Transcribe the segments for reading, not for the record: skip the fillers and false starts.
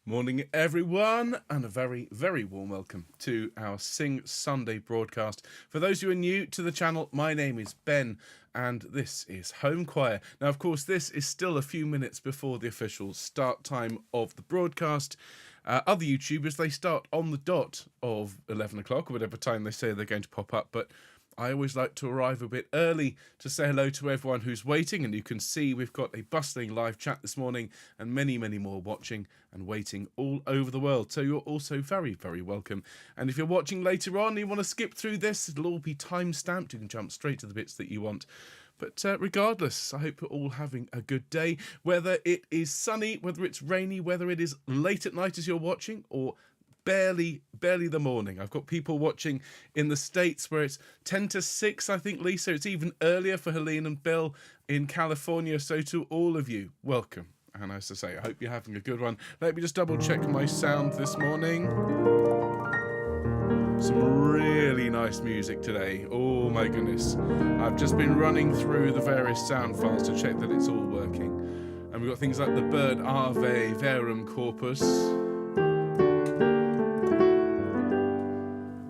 Morning, everyone, and a very, very warm welcome to our Sing Sunday broadcast. For those who are new to the channel, my name is Ben, and this is Homechoir. Now, of course, this is still a few minutes before the official start time of the broadcast. Other YouTubers, they start on the dot of 11 o'clock, or whatever time they say they're going to pop up, but I always like to arrive a bit early to say hello to everyone who's waiting, and you can see we've got a bustling live chat this morning and many, many more watching and waiting all over the world. So you're also very, very welcome. And if you're watching later on and you want to skip through this, it'll all be time-stamped. You can jump straight to the bits that you want. But regardless, I hope you're all having a good day. Whether it is sunny, whether it's rainy, whether it is late at night as you're watching, or barely the morning. I've got people watching in the States where it's 10 to 6, I think, Lisa. It's even earlier for Helene and Bill in California. So to all of you, welcome. And as I say, I hope you're having a good one. Let me just double check my sound this morning. Some really nice music today. Oh my goodness. I've just been running through the various sound files to check that it's all working. And we've got things like the Byrd, Verum, Corpus,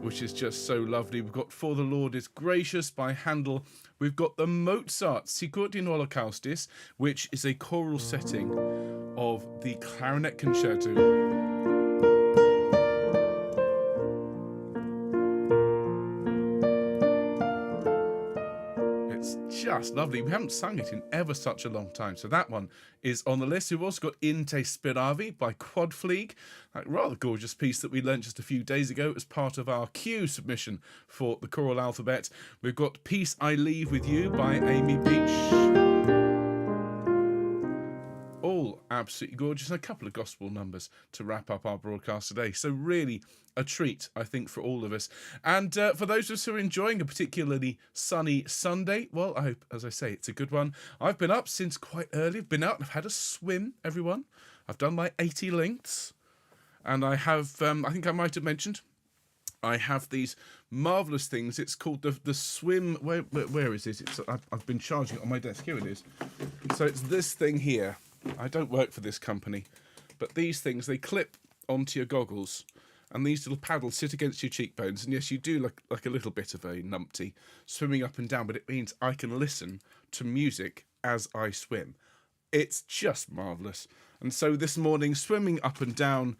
which is just so lovely. We've got For the Lord is Gracious by Handel. We've got the Mozart Sicut in Holocaustis, which is a choral setting of the clarinet concerto. Just lovely. We haven't sung it in ever such a long time, so that one is on the list. We've also got In Te Speravi by QUADFLIEG, that rather gorgeous piece that we learned just a few days ago as part of our Q submission for the choral alphabet. We've got Peace I Leave With You by Amy Beach. All absolutely gorgeous, and a couple of gospel numbers to wrap up our broadcast today. So really a treat, I think, for all of us. And for those of us who are enjoying a particularly sunny Sunday, well, I hope, as I say, it's a good one. I've been up since quite early. I've been out and I've had a swim, everyone. I've done my 80 lengths. And I have, I think I might have mentioned, I have these marvellous things. It's called the swim. Where is it? I've been charging it on my desk. Here it is. So it's this thing here. I don't work for this company, but these things, they clip onto your goggles, and these little paddles sit against your cheekbones. And yes, you do look like a little bit of a numpty swimming up and down, but it means I can listen to music as I swim. It's just marvellous. And so this morning, swimming up and down,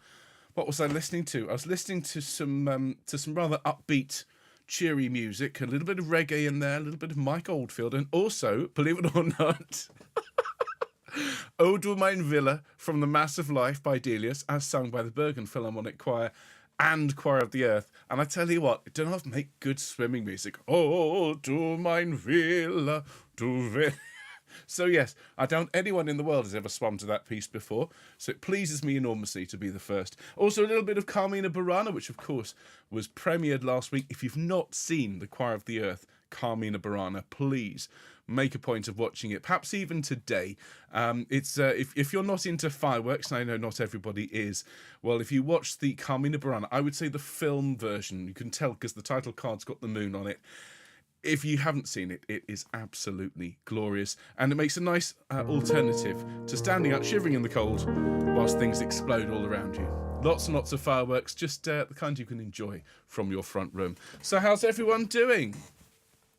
what was I listening to? I was listening to some rather upbeat, cheery music, a little bit of reggae in there, a little bit of Mike Oldfield, and also, believe it or not, O du mein Wille from The Mass of Life by Delius, as sung by the Bergen Philharmonic Choir and Choir of the Earth. And I tell you what, it don't have to make good swimming music. O du mein Wille, du Wille. So yes, I doubt anyone in the world has ever swum to that piece before, so it pleases me enormously to be the first. Also a little bit of Carmina Burana, which of course was premiered last week. If you've not seen the Choir of the Earth, Carmina Burana, please make a point of watching it, perhaps even today. It's if you're not into fireworks, and I know not everybody is, well, if you watch the Carmina Burana, I would say the film version, you can tell because the title card's got the moon on it. If you haven't seen it, it is absolutely glorious, and it makes a nice alternative to standing out shivering in the cold whilst things explode all around you. Lots and lots of fireworks, just the kind you can enjoy from your front room. So how's everyone doing?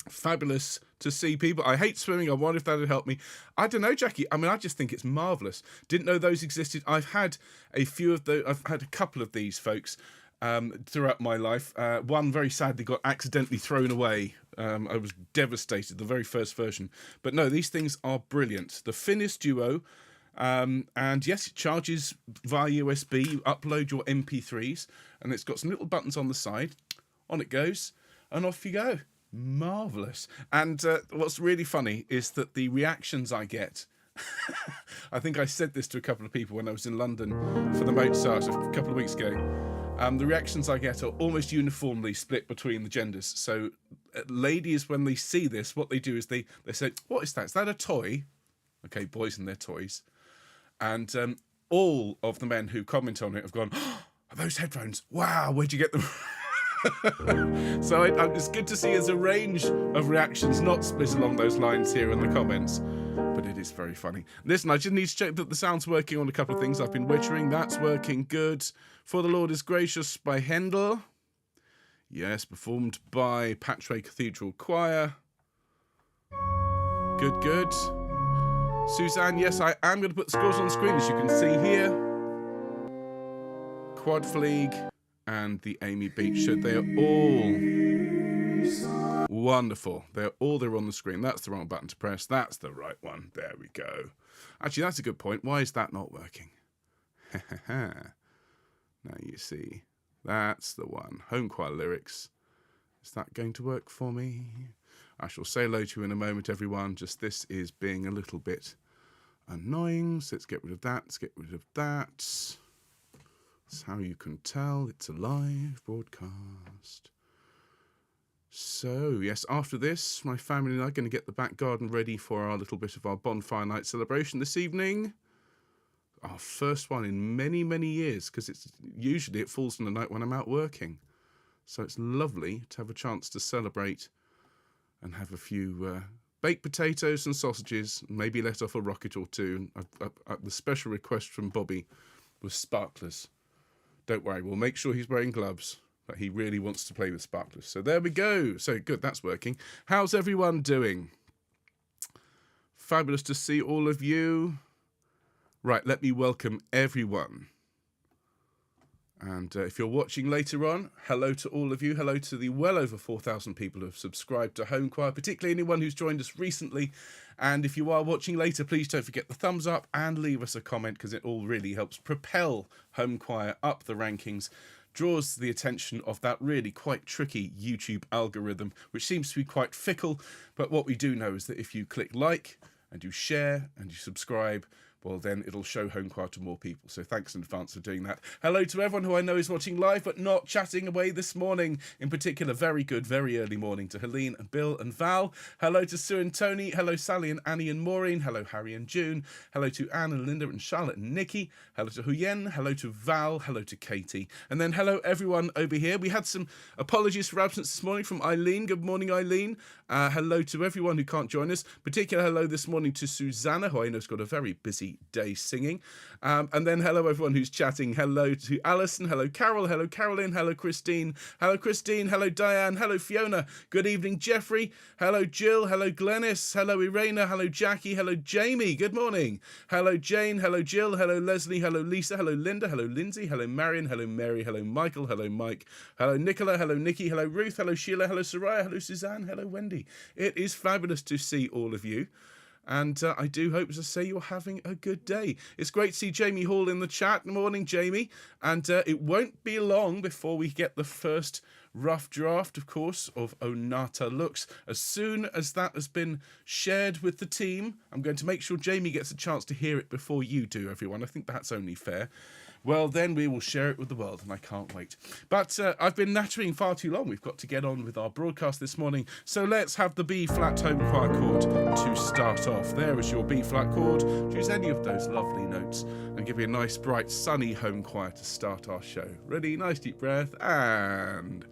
Fabulous to see people. I hate swimming. I wonder if that would help me. I don't know, Jackie. I mean, I just think it's marvellous. Didn't know those existed. I've had a few of those. I've had a couple of these folks throughout my life. One very sadly got accidentally thrown away. I was devastated, the very first version. But no, these things are brilliant. The Finnish Duo. And yes, it charges via USB. You upload your MP3s, and it's got some little buttons on the side. On it goes, and off you go. Marvellous. And what's really funny is that the reactions I get, I think I said this to a couple of people when I was in London for the Mozart a couple of weeks ago, the reactions I get are almost uniformly split between the genders. So ladies, when they see this, what they do is they say, what is that? Is that a toy? Okay, boys and their toys. And all of the men who comment on it have gone, oh, are those headphones? Wow, where'd you get them? So it's good to see there's a range of reactions not split along those lines here in the comments. But but it is very funny. Listen, I just need to check that the sound's working on a couple of things I've been wittering. That's working good. For the Lord is Gracious by Handel. Yes, performed by Patrick Cathedral Choir. Good, good. Suzanne, yes, I am going to put the scores on the screen, as you can see here. QUADFLIEG and the Amy Beach Show. They are all wonderful. They're on the screen. That's the wrong button to press. That's the right one. There we go. Actually, that's a good point. Why is that not working? Now you see. That's the one. Homechoir lyrics. Is that going to work for me? I shall say hello to you in a moment, everyone. Just this is being a little bit annoying. So let's get rid of that. Let's get rid of that. That's how you can tell it's a live broadcast. So, yes, after this, my family and I are going to get the back garden ready for our little bit of our bonfire night celebration this evening. Our first one in many, many years, because usually it falls on the night when I'm out working. So it's lovely to have a chance to celebrate and have a few baked potatoes and sausages, and maybe let off a rocket or two. The special request from Bobby was sparklers. Don't worry, we'll make sure he's wearing gloves, but he really wants to play with sparklers. So there we go. So good, that's working. How's everyone doing? Fabulous to see all of you. Right, let me welcome everyone. And if you're watching later on, hello to all of you. Hello to the well over 4,000 people who have subscribed to Homechoir, particularly anyone who's joined us recently. And if you are watching later, please don't forget the thumbs up and leave us a comment, because it all really helps propel Homechoir up the rankings, draws the attention of that really quite tricky YouTube algorithm, which seems to be quite fickle. But what we do know is that if you click like and you share and you subscribe, well, then it'll show Homechoir to more people. So thanks in advance for doing that. Hello to everyone who I know is watching live but not chatting away this morning. In particular, very good, very early morning to Helene and Bill and Val. Hello to Sue and Tony. Hello, Sally and Annie and Maureen. Hello, Harry and June. Hello to Anne and Linda and Charlotte and Nikki. Hello to Huyen. Hello to Val. Hello to Katie. And then hello, everyone over here. We had some apologies for absence this morning from Eileen. Good morning, Eileen. Hello to everyone who can't join us. Particular hello this morning to Susanna, who I know has got a very busy day singing. And then hello everyone who's chatting. Hello to Alison. Hello Carol. Hello Carolyn. Hello Christine. Hello Christine. Hello Diane. Hello Fiona. Good evening Jeffrey. Hello Jill. Hello Glennis. Hello Irena. Hello Jackie. Hello Jamie. Good morning. Hello Jane. Hello Jill. Hello Leslie. Hello Lisa. Hello Linda. Hello Lindsay. Hello Marion. Hello Mary. Hello Michael. Hello Mike. Hello Nicola. Hello Nikki. Hello Ruth. Hello Sheila. Hello Soraya. Hello Suzanne. Hello Wendy. It is fabulous to see all of you. And I do hope, as I say, you're having a good day. It's great to see Jamie Hall in the chat. Morning, Jamie. And it won't be long before we get the first rough draft, of course, of Onata Looks. As soon as that has been shared with the team, I'm going to make sure Jamie gets a chance to hear it before you do, everyone. I think that's only fair. Well, then we will share it with the world, and I can't wait. But I've been nattering far too long. We've got to get on with our broadcast this morning. So let's have the B-flat Homechoir chord to start off. There is your B-flat chord. Choose any of those lovely notes and give me a nice, bright, sunny Homechoir to start our show. Ready? Nice deep breath, and...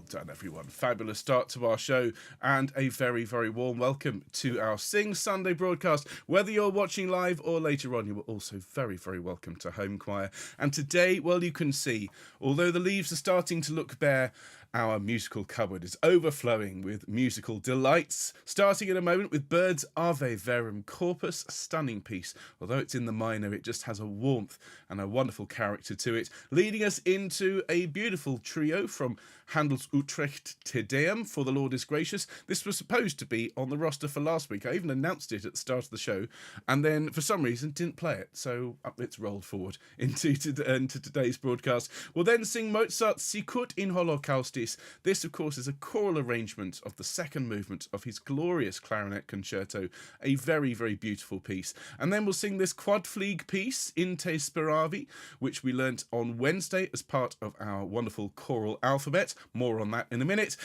done, everyone. Fabulous start to our show, and a very, very warm welcome to our Sing Sunday broadcast. Whether you're watching live or later on, you are also very, very welcome to Homechoir. And today, well, you can see, although the leaves are starting to look bare, our musical cupboard is overflowing with musical delights, starting in a moment with Byrd's Ave Verum Corpus, a stunning piece. Although it's in the minor, it just has a warmth and a wonderful character to it, leading us into a beautiful trio from Handel's Utrecht Te Deum, For the Lord is Gracious. This was supposed to be on the roster for last week. I even announced it at the start of the show, and then for some reason didn't play it, so it's rolled forward into today's broadcast. We'll then sing Mozart's Sicut in Holocaustis, Holocaustis. This, of course, is a choral arrangement of the second movement of his glorious clarinet concerto, a very, very beautiful piece. And then we'll sing this QUADFLIEG piece in Te Speravi, which we learnt on Wednesday as part of our wonderful choral alphabet. More on that in a minute.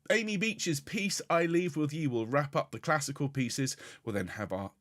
Amy Beach's piece, I Leave With You, will wrap up the classical pieces. We'll then have our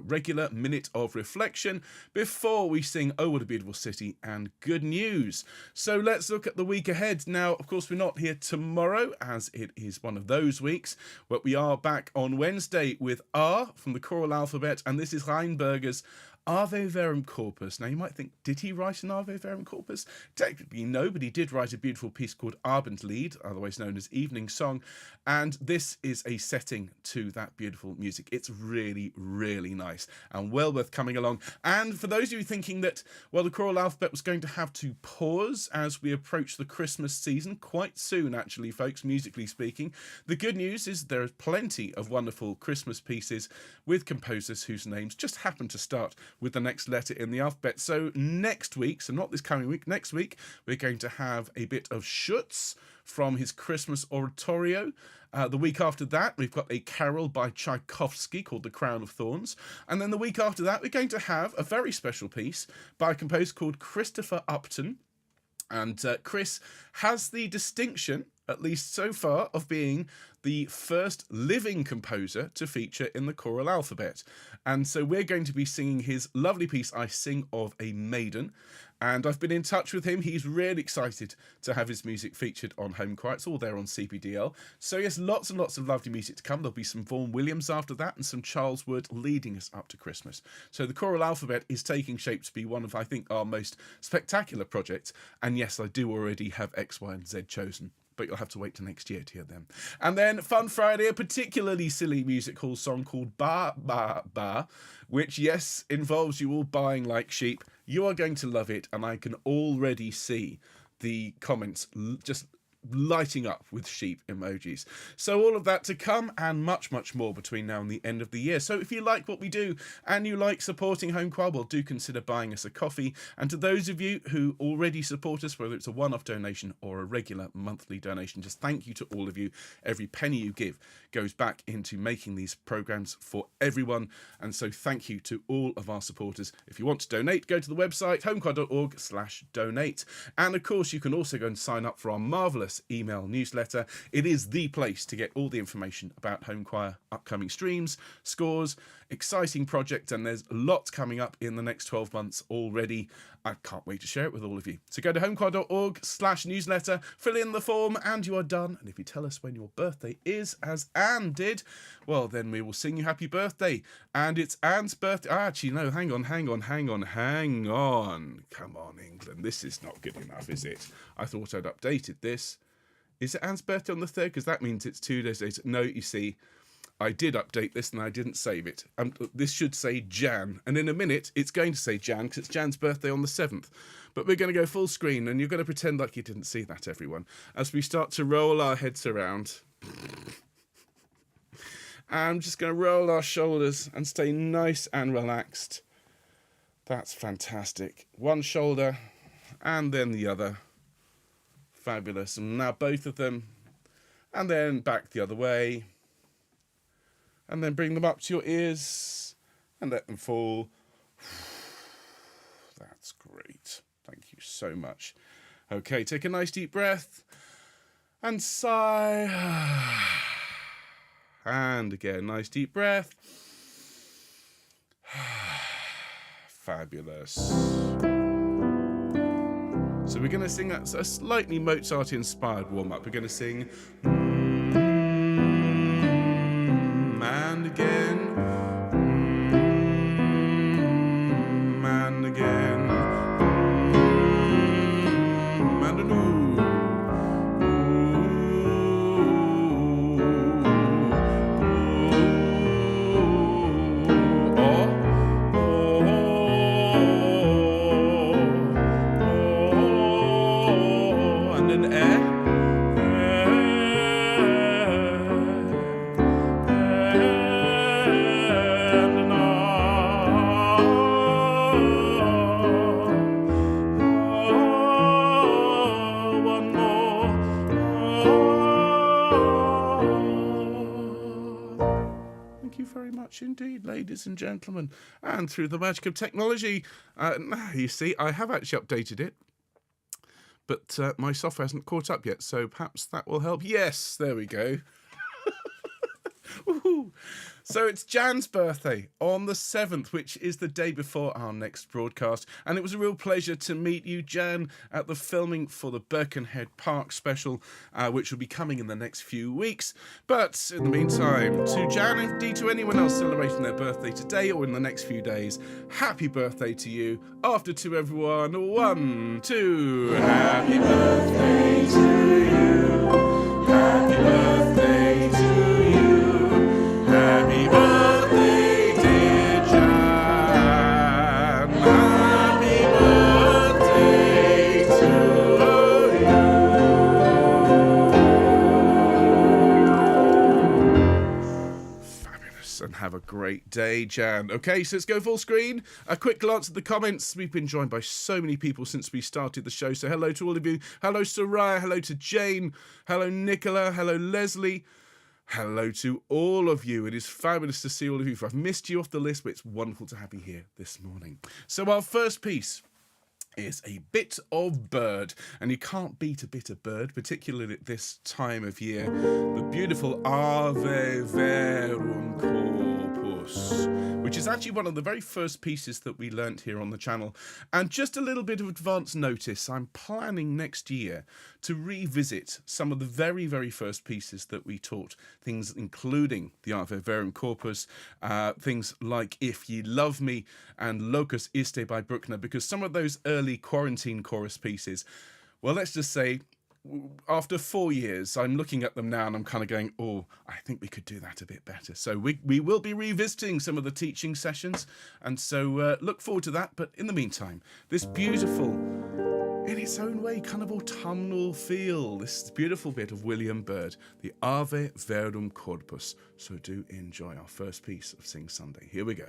regular minute of reflection before we sing Oh What a Beautiful City and Good News. So let's look at the week ahead. Now, of course, we're not here tomorrow as it is one of those weeks, but we are back on Wednesday with R from the choral alphabet, and this is Reinberger's Ave Verum Corpus. Now, you might think, did he write an Ave Verum Corpus? Technically, no, but he did write a beautiful piece called Abendlied, otherwise known as Evening Song, and this is a setting to that beautiful music. It's really, really nice and well worth coming along. And for those of you thinking that, well, the choral alphabet was going to have to pause as we approach the Christmas season, quite soon, actually, folks, musically speaking, the good news is there are plenty of wonderful Christmas pieces with composers whose names just happen to start with the next letter in the alphabet. So next week, so not this coming week, next week, we're going to have a bit of Schutz from his Christmas oratorio. The week after that, we've got a carol by Tchaikovsky called The Crown of Thorns. And then the week after that, we're going to have a very special piece by a composer called Christopher Upton. And Chris has the distinction, at least so far, of being the first living composer to feature in the choral alphabet. And so we're going to be singing his lovely piece, I Sing of a Maiden. And I've been in touch with him. He's really excited to have his music featured on Homechoir. It's all there on CPDL. So yes, lots and lots of lovely music to come. There'll be some Vaughan Williams after that and some Charles Wood leading us up to Christmas. So the choral alphabet is taking shape to be one of, I think, our most spectacular projects. And yes, I do already have X, Y, and Z chosen, but you'll have to wait till next year to hear them. And then Fun Friday, a particularly silly music hall song called Ba Ba Ba, which, yes, involves you all buying like sheep. You are going to love it, and I can already see the comments just lighting up with sheep emojis. So all of that to come, and much, much more between now and the end of the year. So if you like what we do and you like supporting Homechoir, well, do consider buying us a coffee. And to those of you who already support us, whether it's a one-off donation or a regular monthly donation, just thank you to all of you. Every penny you give goes back into making these programs for everyone. And so thank you to all of our supporters. If you want to donate, go to the website homechoir.org/donate. And of course, you can also go and sign up for our marvellous email newsletter. It is the place to get all the information about Homechoir, upcoming streams, scores, exciting projects, and there's lots coming up in the next 12 months already. I can't wait to share it with all of you. So go to homechoir.org/newsletter, fill in the form, and you are done. And if you tell us when your birthday is, as Anne did, well, then we will sing you happy birthday. And it's Anne's birthday. Actually, no, hang on. Come on, England. This is not good enough, is it? I thought I'd updated this. Is it Anne's birthday on the 3rd? Because that means it's 2 days later. No, you see, I did update this and I didn't save it. This should say Jan. And in a minute, it's going to say Jan because it's Jan's birthday on the 7th. But we're going to go full screen and you're going to pretend like you didn't see that, everyone, as we start to roll our heads around. I'm just going to roll our shoulders and stay nice and relaxed. That's fantastic. One shoulder and then the other. Fabulous. And now both of them. And then back the other way. And then bring them up to your ears and let them fall. That's great. Thank you so much. Okay, take a nice deep breath and sigh. And again, nice deep breath. Fabulous. So we're going to sing a slightly Mozart-inspired warm-up. We're going to sing and again, and again, and anew. And an one more. very much indeed, ladies and gentlemen. And through the magic of technology, you see, I have actually updated it. But my software hasn't caught up yet, so perhaps that will help. Yes, there we go. So it's Jan's birthday on the 7th, which is the day before our next broadcast. And it was a real pleasure to meet you, Jan, at the filming for the Birkenhead Park special, which will be coming in the next few weeks. But in the meantime, to Jan and indeed to anyone else celebrating their birthday today or in the next few days, happy birthday to you. After to everyone, 1, 2, happy birthday to you. Happy birthday to you. Happy birthday, dear Jan. Happy birthday to you. Fabulous, and have a great day, Jan. Okay, so let's go full screen. A quick glance at the comments. We've been joined by so many people since we started the show, so hello to all of you. Hello, Soraya. Hello to Jane. Hello, Nicola. Hello, Leslie. Hello to all of you. It is fabulous to see all of you. I've missed you off the list, but it's wonderful to have you here this morning. So our first piece is a bit of Byrd, and you can't beat a bit of Byrd, particularly at this time of year. The beautiful Ave Verum Corpus, which is actually one of the very first pieces that we learnt here on the channel. And just a little bit of advance notice, I'm planning next year to revisit some of the very, very first pieces that we taught, things including the Ave Verum Corpus, things like If Ye Love Me and Locus Iste by Bruckner, because some of those early quarantine chorus pieces, well, let's just say, after 4 years, I'm looking at them now and I'm kind of going, oh, I think we could do that a bit better. So we will be revisiting some of the teaching sessions, and so look forward to that. But in the meantime, this beautiful, in its own way, kind of autumnal feel, this beautiful bit of William Byrd, the Ave Verum Corpus. So do enjoy our first piece of Sing Sunday. Here we go.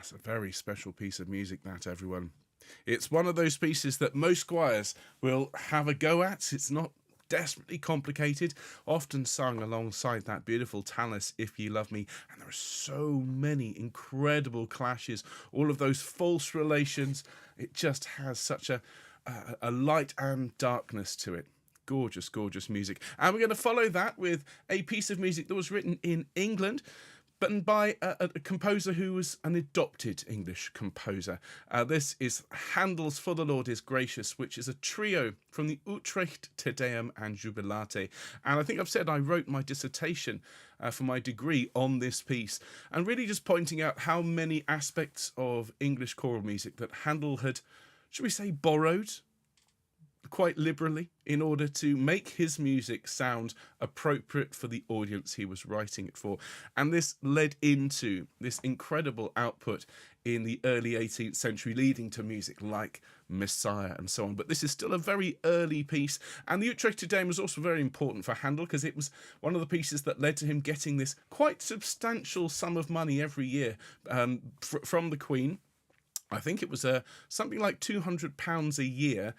That's a very special piece of music, that, everyone. It's one of those pieces that most choirs will have a go at. It's not desperately complicated, often sung alongside that beautiful Tallis, If Ye Love Me, and there are so many incredible clashes, all of those false relations. It just has such a light and darkness to it. Gorgeous, gorgeous music. And we're going to follow that with a piece of music that was written in England, but by a composer who was an adopted English composer. This is Handel's For the Lord is Gracious, which is a trio from the Utrecht Te Deum and Jubilate. And I think I've said I wrote my dissertation for my degree on this piece, and really just pointing out how many aspects of English choral music that Handel had, should we say, borrowed quite liberally in order to make his music sound appropriate for the audience he was writing it for. And this led into this incredible output in the early 18th century, leading to music like Messiah and so on. But this is still a very early piece, and the Utrecht Te Deum was also very important for Handel because it was one of the pieces that led to him getting this quite substantial sum of money every year from the Queen. I think it was something like £200 a year,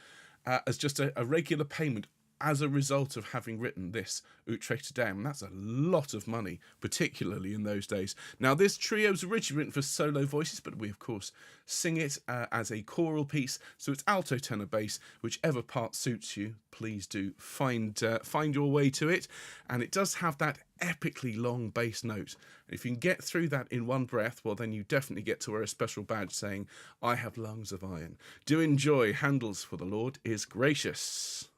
as just a regular payment as a result of having written this Utrecht Te Deum. That's a lot of money, particularly in those days. Now, this trio was originally written for solo voices, but we, of course, sing it as a choral piece. So it's alto, tenor, bass, whichever part suits you. Please do find your way to it. And it does have that epically long bass note. If you can get through that in one breath, well, then you definitely get to wear a special badge saying, I have lungs of iron. Do enjoy Handel's For the Lord is Gracious.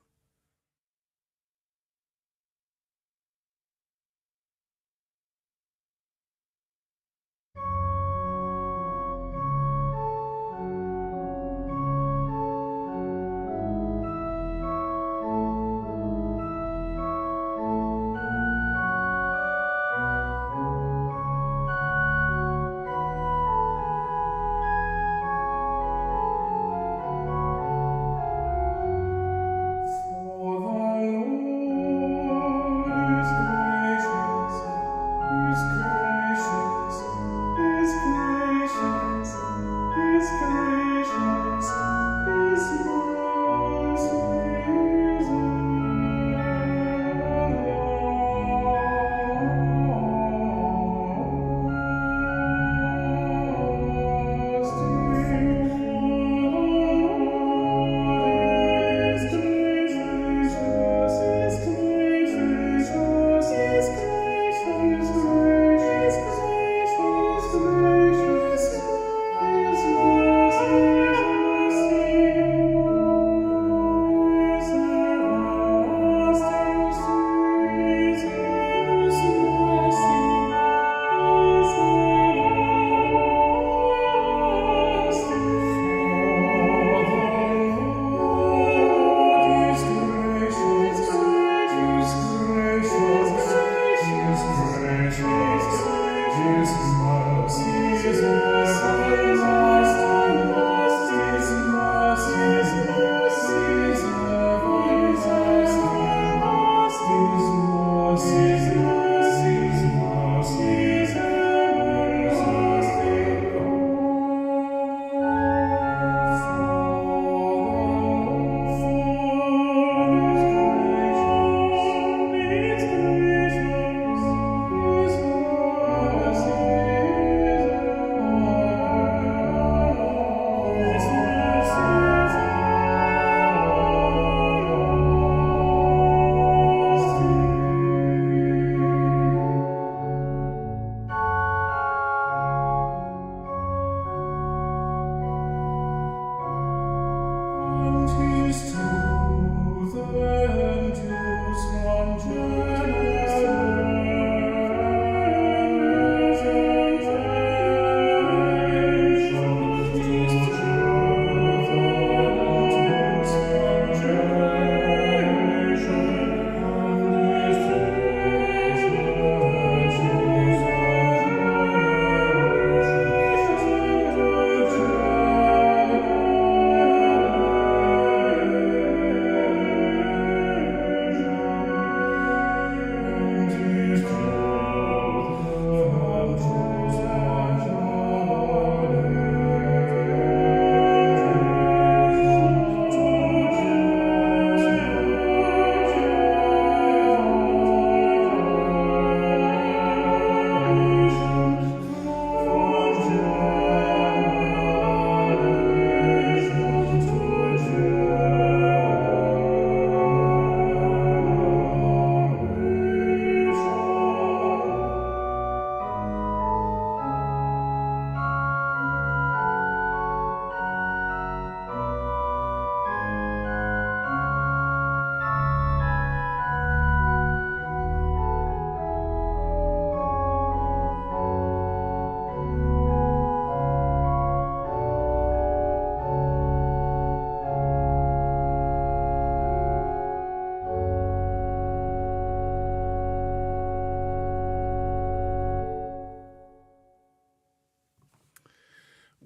Is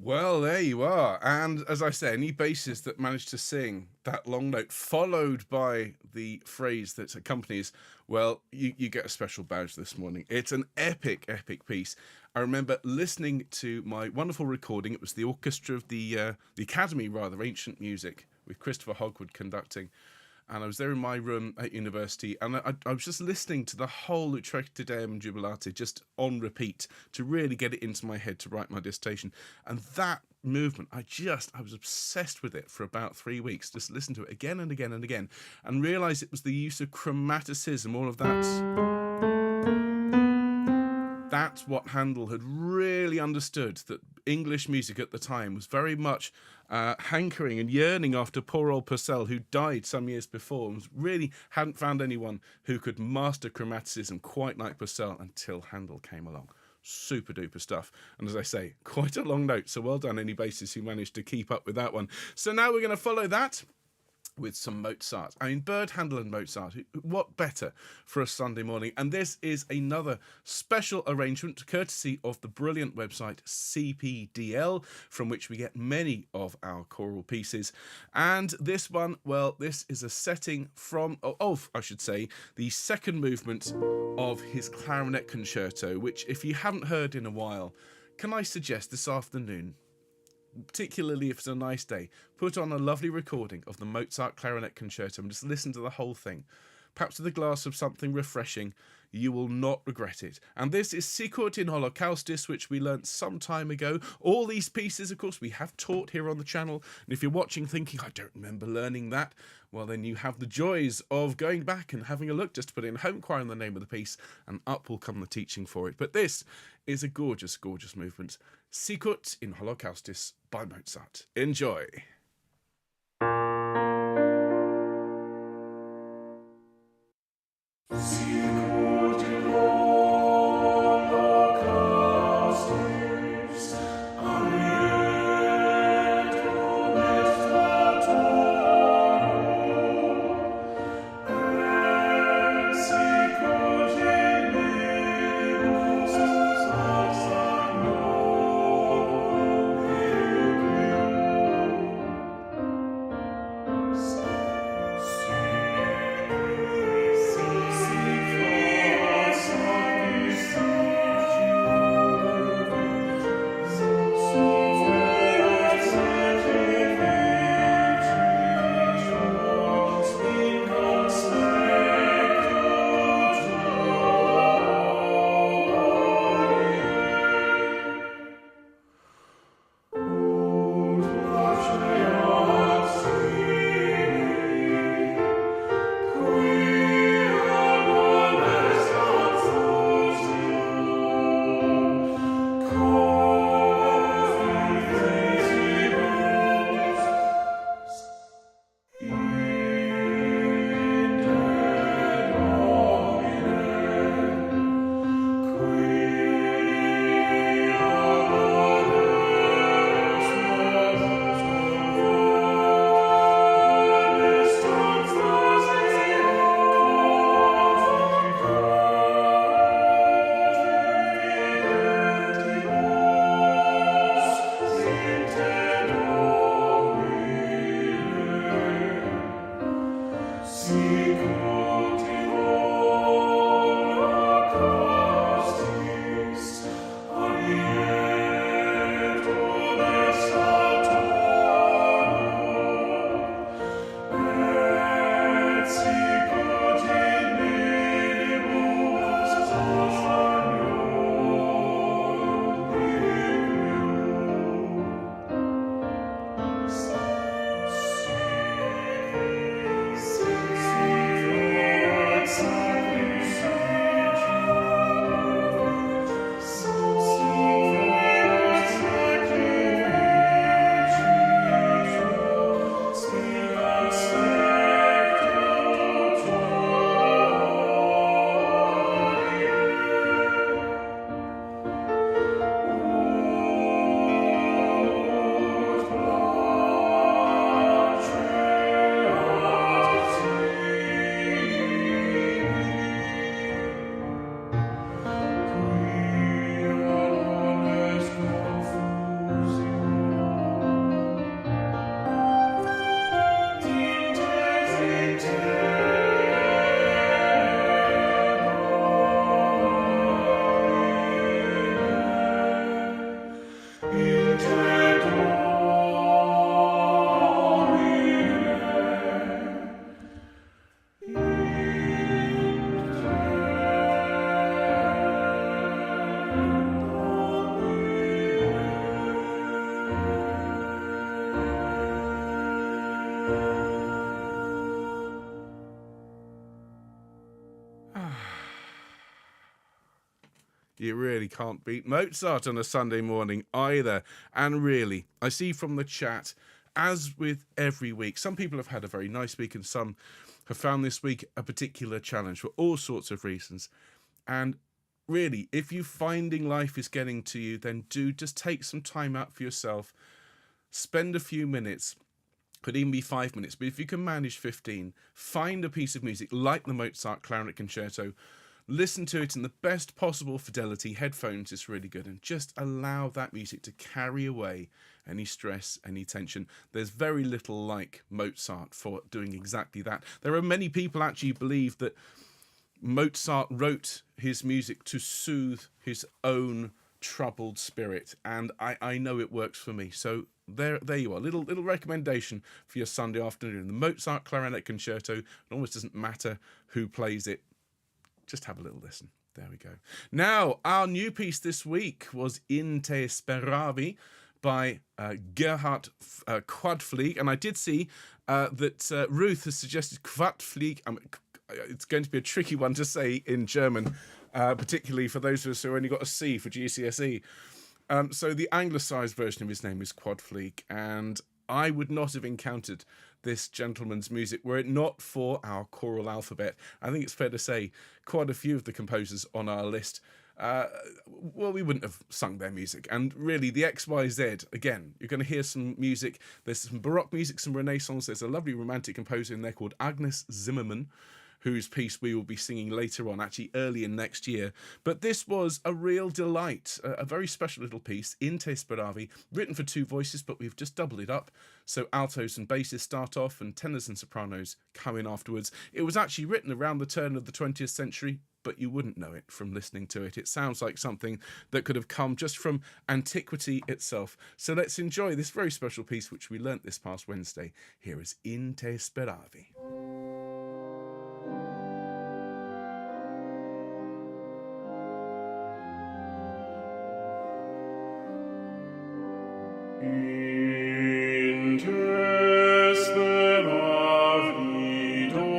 Well, there you are. And as I say, any basses that manage to sing that long note followed by the phrase that accompanies, well, you get a special badge this morning. It's an epic, epic piece. I remember listening to my wonderful recording. It was the orchestra of the Academy, rather, Ancient Music, with Christopher Hogwood conducting. And I was there in my room at university, and I was just listening to the whole Utrecht Te Deum Jubilate just on repeat to really get it into my head to write my dissertation. And that movement, I was obsessed with it for about 3 weeks. Just listened to it again and again and again, and realised it was the use of chromaticism, all of that. That's what Handel had really understood, that English music at the time was very much hankering and yearning after poor old Purcell, who died some years before, and really hadn't found anyone who could master chromaticism quite like Purcell until Handel came along. Super duper stuff. And as I say, quite a long note, so well done any bassist who managed to keep up with that one. So now we're going to follow that with some Mozart. I mean, Byrd, Handel and Mozart, what better for a Sunday morning? And this is another special arrangement courtesy of the brilliant website CPDL, from which we get many of our choral pieces. And this one, well, this is a setting from, I should say, the second movement of his clarinet concerto, which, if you haven't heard in a while, can I suggest this afternoon, particularly if it's a nice day, put on a lovely recording of the Mozart Clarinet Concerto and just listen to the whole thing. Perhaps with a glass of something refreshing. You will not regret it. And this is Sicut in Holocaustis, which we learnt some time ago. All these pieces, of course, we have taught here on the channel. And if you're watching thinking, I don't remember learning that, well, then you have the joys of going back and having a look. Just put in Homechoir in the name of the piece, and up will come the teaching for it. But this is a gorgeous, gorgeous movement. Sicut in Holocaustis by Mozart. Enjoy. You really can't beat Mozart on a Sunday morning either. And really, I see from the chat, as with every week, some people have had a very nice week and some have found this week a particular challenge for all sorts of reasons. And really, if you're finding life is getting to you, then do just take some time out for yourself. Spend a few minutes. Could even be 5 minutes, but if you can manage 15, find a piece of music like the Mozart Clarinet Concerto, listen to it in the best possible fidelity. Headphones is really good, and just allow that music to carry away any stress, any tension. There's very little like Mozart for doing exactly that. There are many people actually believe that Mozart wrote his music to soothe his own troubled spirit, and I know it works for me. So there you are, little recommendation for your Sunday afternoon. The Mozart Clarinet Concerto. It almost doesn't matter who plays it, just have a little listen. There we go. Now, our new piece this week was In Te Speravi by Gerhard QUADFLIEG, and I did see that Ruth has suggested QUADFLIEG. It's going to be a tricky one to say in German, particularly for those of us who only got a C for GCSE. So the anglicised version of his name is QUADFLIEG, and I would not have encountered this gentleman's music were it not for our choral alphabet. I think it's fair to say quite a few of the composers on our list, well, we wouldn't have sung their music. And really, the XYZ, again, you're going to hear some music. There's some Baroque music, some Renaissance. There's a lovely romantic composer in there called Agnes Zimmermann, whose piece we will be singing later on, actually early in next year. But this was a real delight, a very special little piece, In Te Speravi, written for two voices, but we've just doubled it up. So altos and basses start off, and tenors and sopranos come in afterwards. It was actually written around the turn of the 20th century, but you wouldn't know it from listening to it. It sounds like something that could have come just from antiquity itself. So let's enjoy this very special piece, which we learnt this past Wednesday. Here is In Te Speravi. In te speravi, Domine,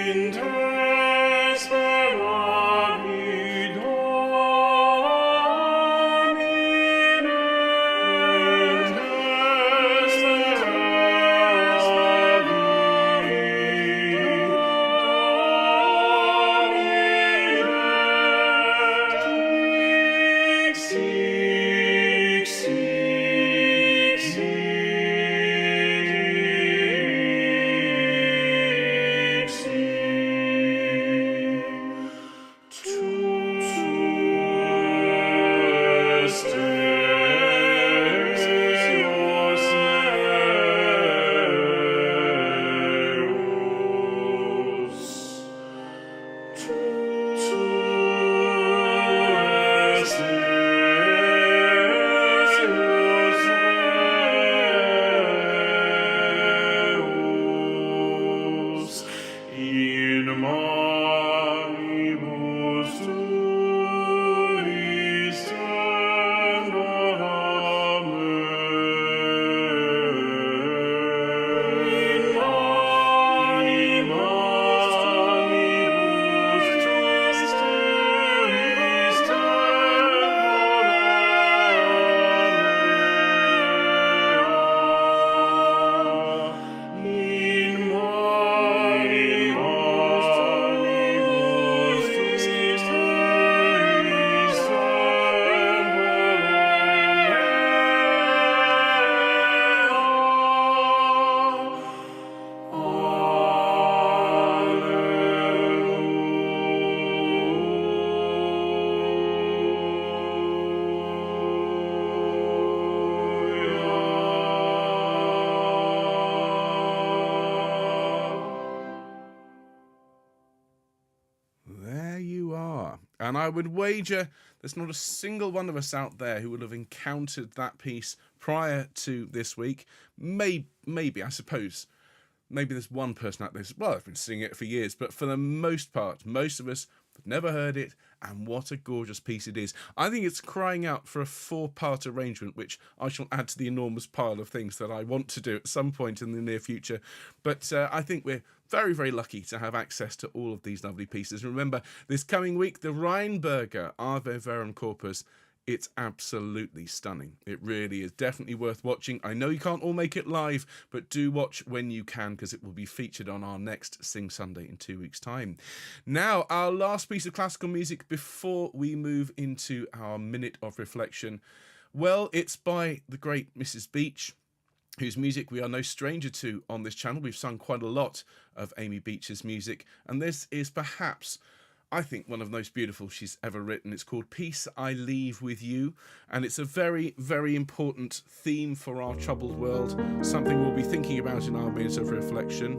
in te speravi, Domine, in te And I would wager there's not a single one of us out there who would have encountered that piece prior to this week. Maybe, I suppose, maybe there's one person out there, well, I've been singing it for years, but for the most part, most of us I've never heard it, and what a gorgeous piece it is. I think it's crying out for a 4-part arrangement, which I shall add to the enormous pile of things that I want to do at some point in the near future. But I think we're very, very lucky to have access to all of these lovely pieces. Remember, this coming week, the Rheinberger Ave Verum Corpus. It's absolutely stunning. It really is definitely worth watching. I know you can't all make it live, but do watch when you can, because it will be featured on our next Sing Sunday in 2 weeks' time. Now, our last piece of classical music before we move into our minute of reflection. Well, it's by the great Mrs. Beach, whose music we are no stranger to on this channel. We've sung quite a lot of Amy Beach's music, and this is perhaps, I think, one of the most beautiful she's ever written. It's called Peace I Leave With You, and it's a very, very important theme for our troubled world, something we'll be thinking about in our minute of reflection.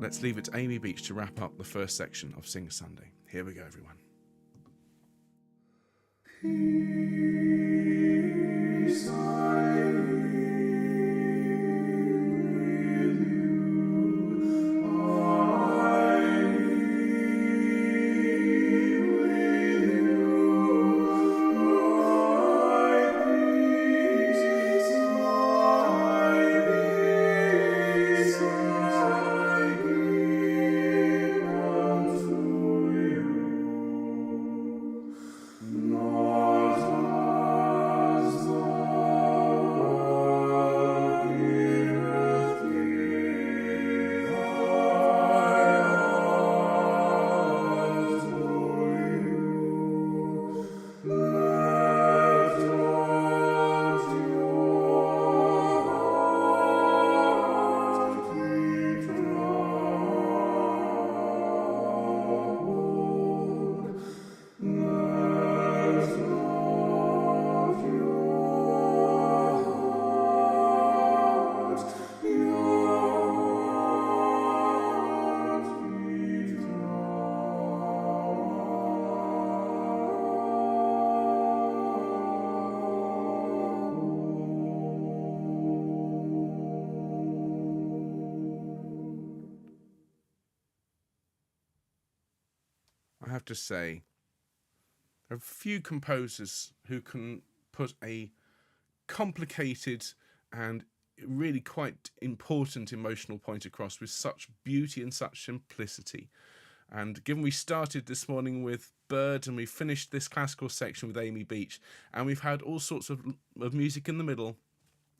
Let's leave it to Amy Beach to wrap up the first section of Sing Sunday. Here we go, everyone. Peace I have to say, there are few composers who can put a complicated and really quite important emotional point across with such beauty and such simplicity. And given we started this morning with Byrd and we finished this classical section with Amy Beach, and we've had all sorts of music in the middle,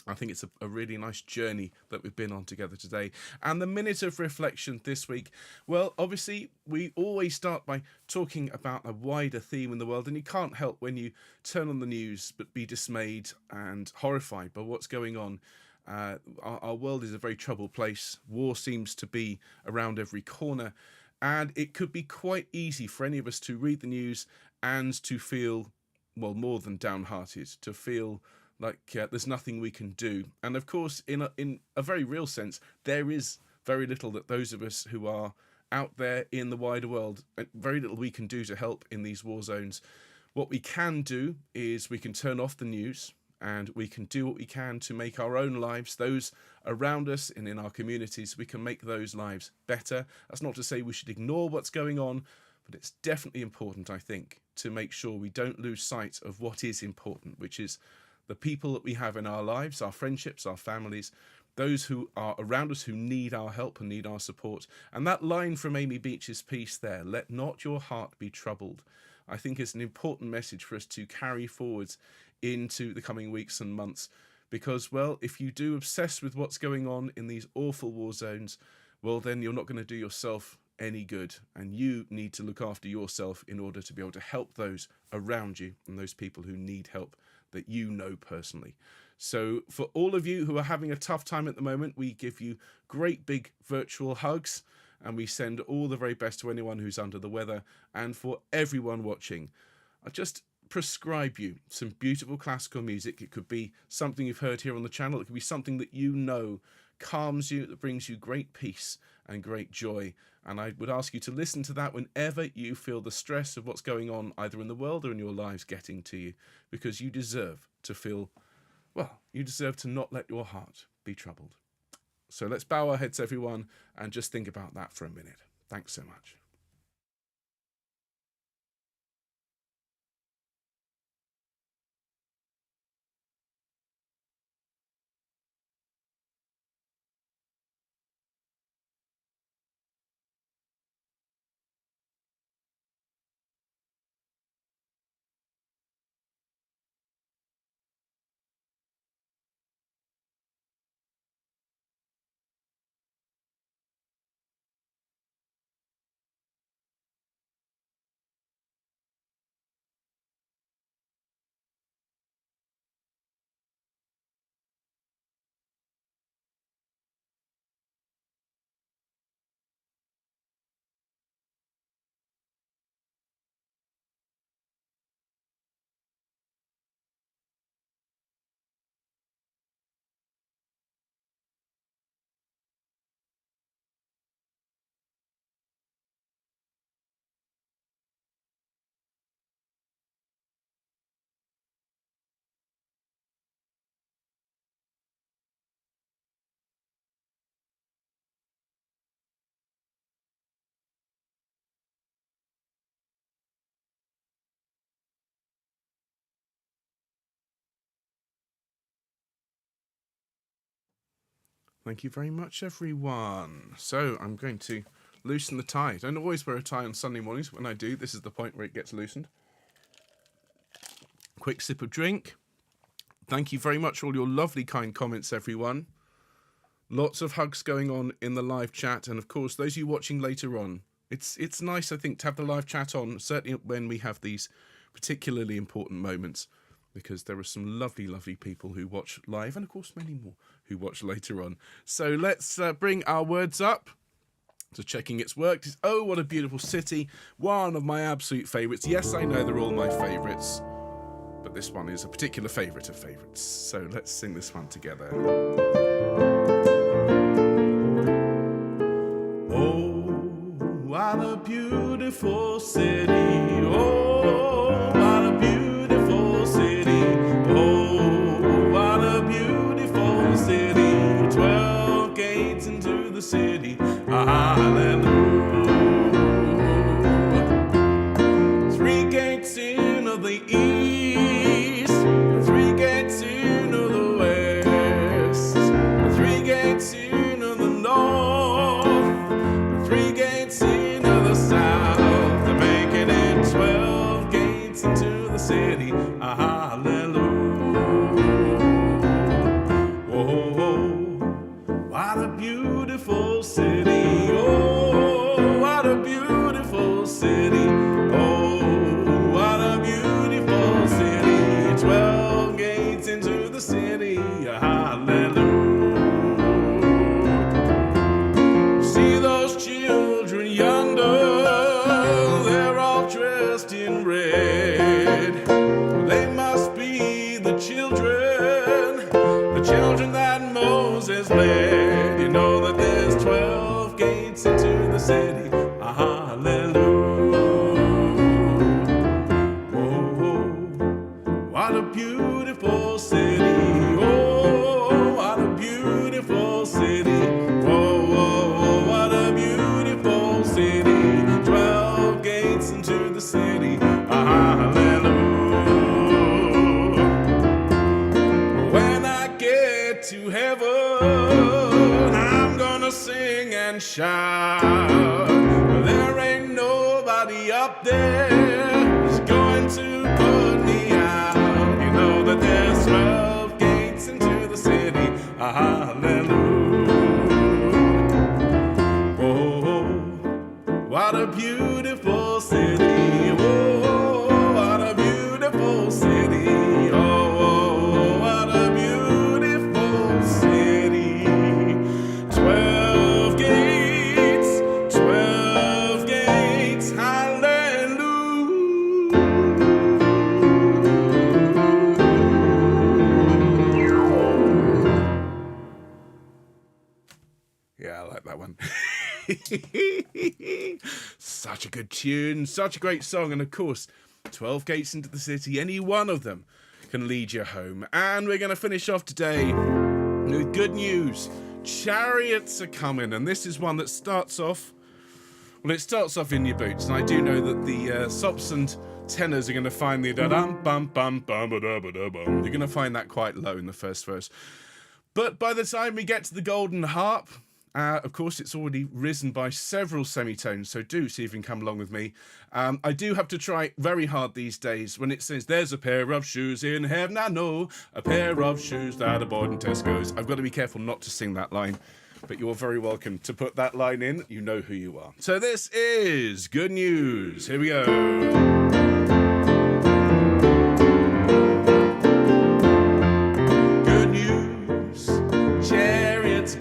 I think it's a really nice journey that we've been on together today. And the minute of reflection this week, well, obviously, we always start by talking about a wider theme in the world, and you can't help when you turn on the news but be dismayed and horrified by what's going on. Our world is a very troubled place. War seems to be around every corner, and it could be quite easy for any of us to read the news and to feel, well, more than downhearted, to feel like there's nothing we can do. And of course, in a very real sense, there is very little that those of us who are out there in the wider world, very little we can do to help in these war zones. What we can do is we can turn off the news, and we can do what we can to make our own lives, those around us and in our communities, we can make those lives better. That's not to say we should ignore what's going on, but it's definitely important, I think, to make sure we don't lose sight of what is important, which is the people that we have in our lives, our friendships, our families, those who are around us who need our help and need our support. And that line from Amy Beach's piece there, "Let not your heart be troubled," I think is an important message for us to carry forwards into the coming weeks and months. Because, well, if you do obsess with what's going on in these awful war zones, well, then you're not going to do yourself any good. And you need to look after yourself in order to be able to help those around you and those people who need help that you know personally. So for all of you who are having a tough time at the moment, we give you great big virtual hugs, and we send all the very best to anyone who's under the weather. And for everyone watching, I just prescribe you some beautiful classical music. It could be something you've heard here on the channel. It could be something that you know calms you, that brings you great peace and great joy. And I would ask you to listen to that whenever you feel the stress of what's going on, either in the world or in your lives, getting to you, because you deserve to feel, well, you deserve to not let your heart be troubled. So let's bow our heads, everyone, and just think about that for a minute. Thanks so much. Thank you very much, everyone. So I'm going to loosen the tie. I don't always wear a tie on Sunday mornings. When I do, this is the point where it gets loosened. Quick sip of drink. Thank you very much for all your lovely, kind comments, everyone. Lots of hugs going on in the live chat. And, of course, those of you watching later on, it's nice, I think, to have the live chat on, certainly when we have these particularly important moments, because there are some lovely, lovely people who watch live, and, of course, many more who watch later on. So let's bring our words up. So checking it's worked. It's Oh, What a Beautiful City. One of my absolute favourites. Yes, I know they're all my favourites, but this one is a particular favourite of favourites. So let's sing this one together. Oh, what a beautiful city. Oh, what a beautiful city. Oh, what a beautiful city. 12 gates into the city. Hallelujah. 3 gates in of the east, 3 gates in of the west, 3 gates in of the north, 3 gates in of the south, to make it in 12 gates into the city. Hallelujah. Oh, what a beautiful city. Oh, what a beautiful city. Oh, what a beautiful city. 12 gates into the city. Hallelujah. See those children yonder, they're all dressed in red. They must be the children that Moses led. You know that there's 12 gates into the city. Hallelujah. Oh, what a beautiful city. Oh, what a beautiful city. Oh, what a beautiful city. 12 gates into the city. Hallelujah. When I get to heaven, I'm gonna sing and shout. There ain't nobody up there who's going to put me out. You know that there's 12 gates into the city. Hallelujah. Oh, what a beautiful city. Oh, what a beautiful city. Oh, what a beautiful city. 12 gates, 12 gates. Hallelujah. Yeah, I like that one. Such a good tune, such a great song, and of course, 12 gates into the city, any one of them can lead you home. And we're going to finish off today with good news. Chariots Are Coming, and this is one that starts off, well, it starts off in your boots, and I do know that the sops and tenors are going to find the da-dum, bum, bum, bum, ba-da-ba-da-bum. You're going to find that quite low in the first verse. But by the time we get to the golden harp, of course, it's already risen by several semitones, so do see if you can come along with me. I do have to try very hard these days when it says, there's a pair of shoes in heaven, I know, a pair of shoes that are bought in Tesco's. I've got to be careful not to sing that line, but you're very welcome to put that line in. You know who you are. So this is Good News. Here we go.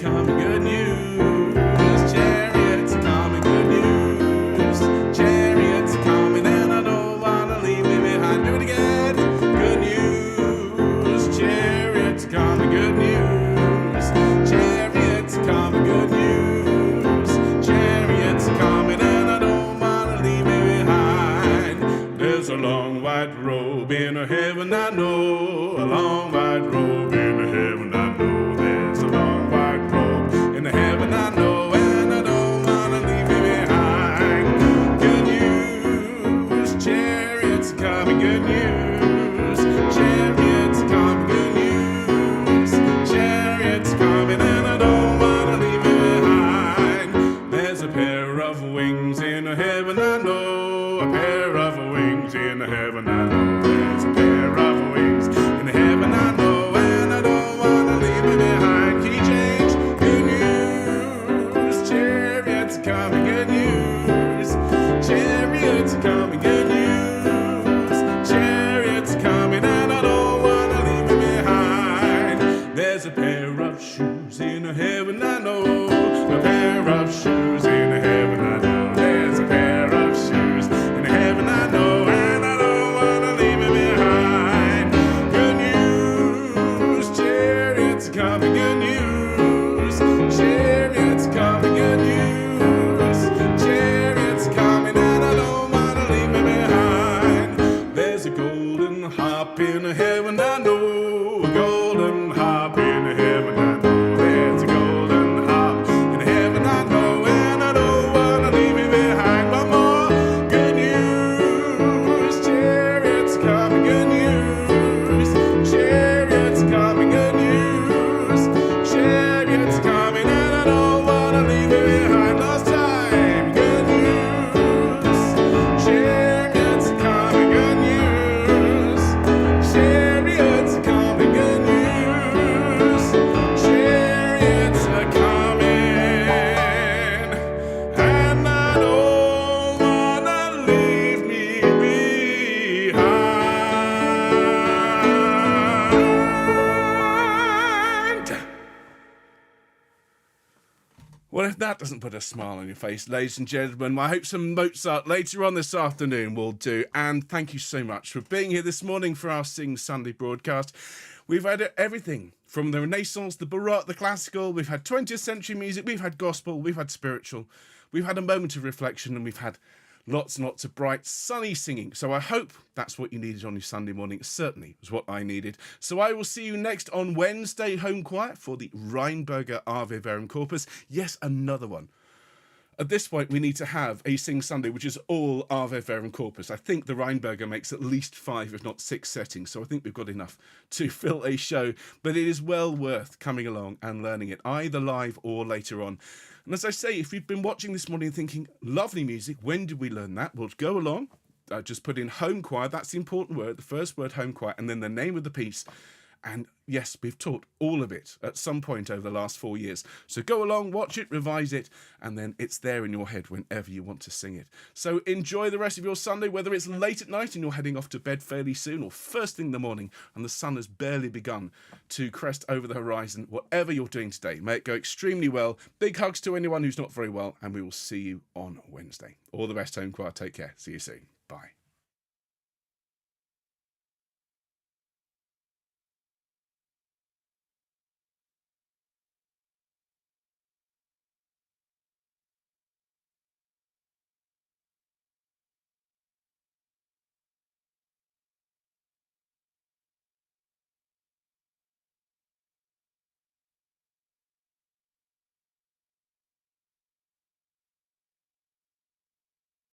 Coming, good news. Chariots coming, good news. Chariots coming, and I don't wanna leave me behind. Do it again. Good news. Chariots coming, good news. Chariots coming, good news. Chariots coming, and I don't wanna leave me behind. There's a long white robe in heaven, I know. A long white robe in heaven, I know. There's a long in heaven, I know, and I don't wanna leave me behind. Good news, chariots coming, good news. Chariots coming, good news. Chariots coming, and I don't wanna leave me behind. There's a pair of wings in heaven, I know. A pair of wings in heaven, I know. There's a pair of wings in heaven, I know, and I don't wanna leave me behind. Key change. Coming, good news. Chariots coming, good news. Chariots coming, and I don't wanna leave me behind. There's a pair of shoes in heaven, I know. A pair of shoes in heaven, I know. There's a pair of shoes in heaven, I know, and I don't wanna leave me behind. Good news. Chariots coming, good news. Chariots coming, good news. In heaven, I know. A golden harp in heaven, I know. There's a golden harp in heaven, I know, and I don't wanna leave it behind. One more. Good news. Chariots coming, good news. Chariots coming, good news. Chariots coming, and I don't wanna leave it behind. Last time. Good news. Chariots coming, good news. Chariots are coming, good news. Chariots are coming, and I don't wanna leave me behind. Well, if that doesn't put a smile on your face, ladies and gentlemen, I hope some Mozart later on this afternoon will do. And thank you so much for being here this morning for our Sing Sunday broadcast. We've had everything from the Renaissance, the Baroque, the classical. We've had 20th century music. We've had gospel. We've had spiritual. We've had a moment of reflection, and we've had lots and lots of bright, sunny singing. So I hope that's what you needed on your Sunday morning. It certainly was what I needed. So I will see you next on Wednesday, Homechoir, for the Rheinberger Ave Verum Corpus. Yes, another one. At this point, we need to have a Sing Sunday, which is all Ave Verum Corpus. I think the Rheinberger makes at least 5, if not 6 settings, so I think we've got enough to fill a show. But it is well worth coming along and learning it, either live or later on. And as I say, if you've been watching this morning thinking, lovely music, when did we learn that? Well, go along, just put in Homechoir, that's the important word, the first word Homechoir, and then the name of the piece. And yes, we've taught all of it at some point over the last 4 years. So go along, watch it, revise it, and then it's there in your head whenever you want to sing it. So enjoy the rest of your Sunday, whether it's late at night and you're heading off to bed fairly soon, or first thing in the morning and the sun has barely begun to crest over the horizon. Whatever you're doing today, may it go extremely well. Big hugs to anyone who's not very well, and we will see you on Wednesday. All the best, Homechoir. Take care. See you soon. Bye.